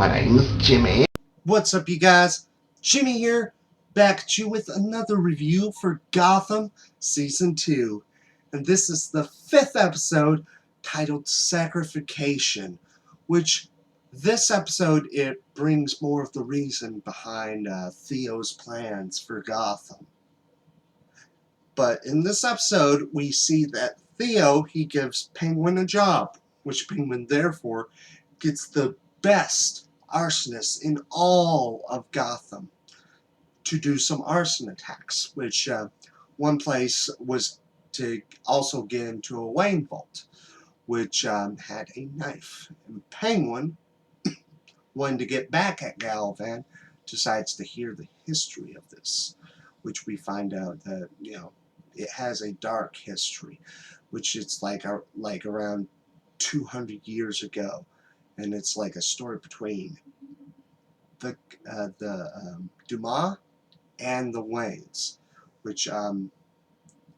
My name's Jimmy. What's up, you guys? Jimmy here, back at you with another review for Gotham Season 2. And this is the 5th episode, titled Scarification, which this episode, it brings more of the reason behind Theo's plans for Gotham. But in this episode, we see that Theo, he gives Penguin a job, which Penguin therefore gets the best arsonist in all of Gotham to do some arson attacks, which one place was to also get into a Wayne vault, which had a knife. And Penguin, wanting to get back at Galvan, decides to hear the history of this, which we find out that, it has a dark history, which it's like around 200 years ago. And it's like a story between the Dumas and the Waynes, which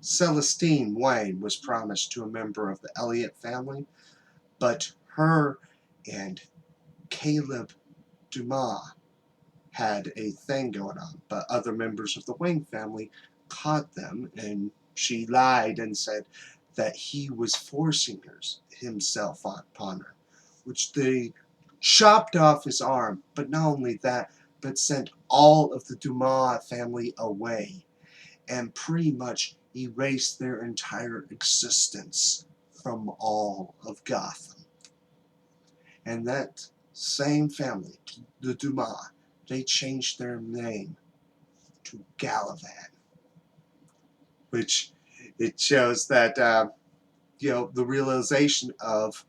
Celestine Wayne was promised to a member of the Elliot family, but her and Caleb Dumas had a thing going on, but other members of the Wayne family caught them, and she lied and said that he was forcing himself upon her, which they chopped off his arm. But not only that, but sent all of the Dumas family away and pretty much erased their entire existence from all of Gotham. And that same family, the Dumas, they changed their name to Gallivan, which it shows that the realization of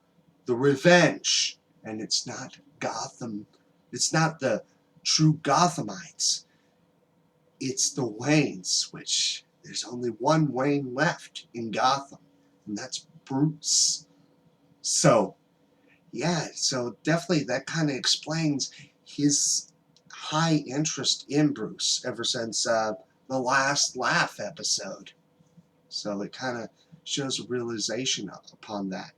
the revenge. And it's not Gotham, it's not the true Gothamites, it's the Waynes, which there's only one Wayne left in Gotham, and that's Bruce. So yeah, so definitely that kind of explains his high interest in Bruce ever since the last Laugh episode. So it kind of shows a realization upon that.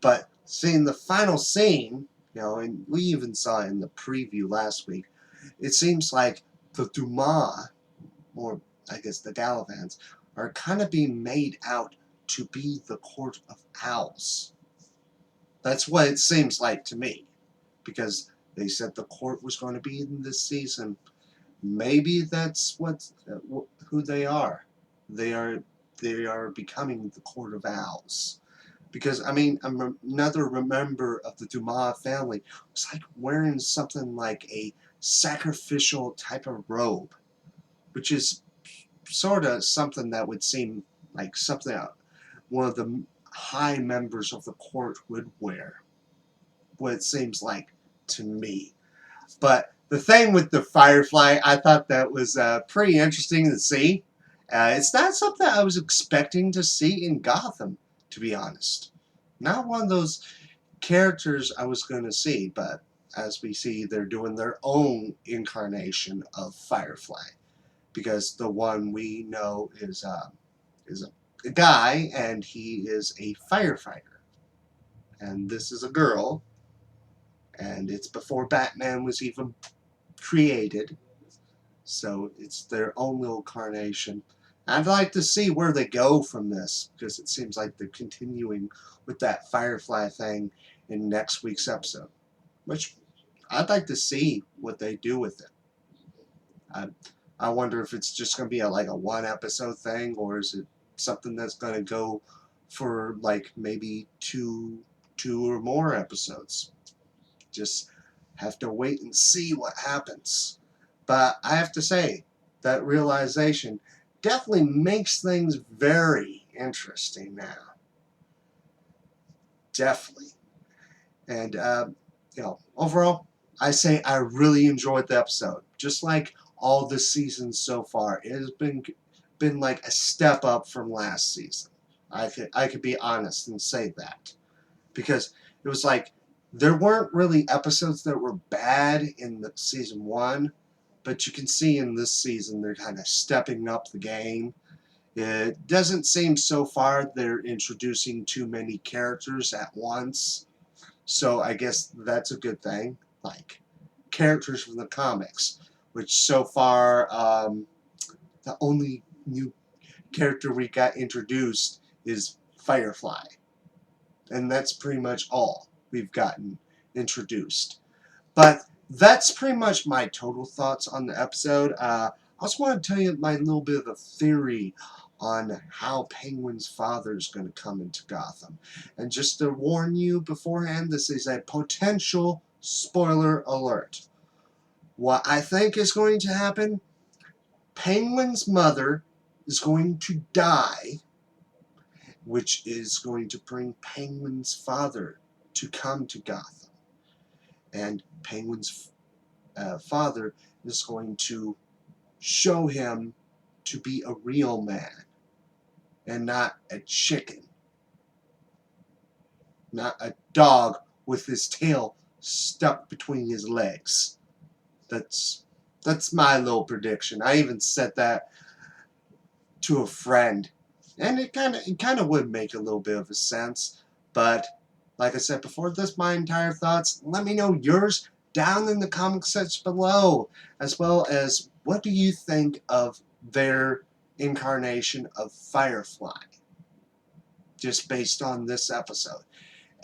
But seeing the final scene, and we even saw it in the preview last week, it seems like the Dumas, or I guess the Gallivans, are kind of being made out to be the Court of Owls. That's what it seems like to me, because they said the court was going to be in this season. Maybe that's who they are. They are becoming the Court of Owls. Because, I mean, another member of the Dumas family was like wearing something like a sacrificial type of robe, which is sort of something that would seem like something one of the high members of the court would wear. What it seems like to me. But the thing with the Firefly, I thought that was pretty interesting to see. It's not something I was expecting to see in Gotham, to be honest. Not one of those characters I was going to see, but as we see, they're doing their own incarnation of Firefly, because the one we know is a guy, and he is a firefighter, and this is a girl, and it's before Batman was even created, so it's their own little carnation. I'd like to see where they go from this, because it seems like they're continuing with that Firefly thing in next week's episode, which I'd like to see what they do with it. I wonder if it's just going to be like a one episode thing, or is it something that's going to go for like maybe two or more episodes. Just have to wait and see what happens. But I have to say, that realization definitely makes things very interesting now. Definitely. And, overall, I say I really enjoyed the episode. Just like all the seasons so far, it has been like a step up from last season. I could be honest and say that. Because it was like, there weren't really episodes that were bad in the season 1, but you can see in this season they're kind of stepping up the game. It doesn't seem so far they're introducing too many characters at once, so I guess that's a good thing. Like, characters from the comics, which so far the only new character we got introduced is Firefly. And that's pretty much all we've gotten introduced. But that's pretty much my total thoughts on the episode. I also want to tell you my little bit of a theory on how Penguin's father is going to come into Gotham. And just to warn you beforehand, this is a potential spoiler alert. What I think is going to happen, Penguin's mother is going to die, which is going to bring Penguin's father to come to Gotham. And Penguin's father is going to show him to be a real man and not a chicken, not a dog with his tail stuck between his legs. That's my little prediction. I even said that to a friend, and it kind of would make a little bit of a sense. But like I said before, that's my entire thoughts. Let me know yours down in the comment section below, as well as what do you think of their incarnation of Firefly, just based on this episode.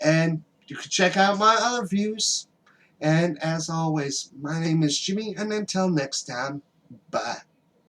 And you can check out my other views. And as always, my name is Jimmy, and until next time, bye.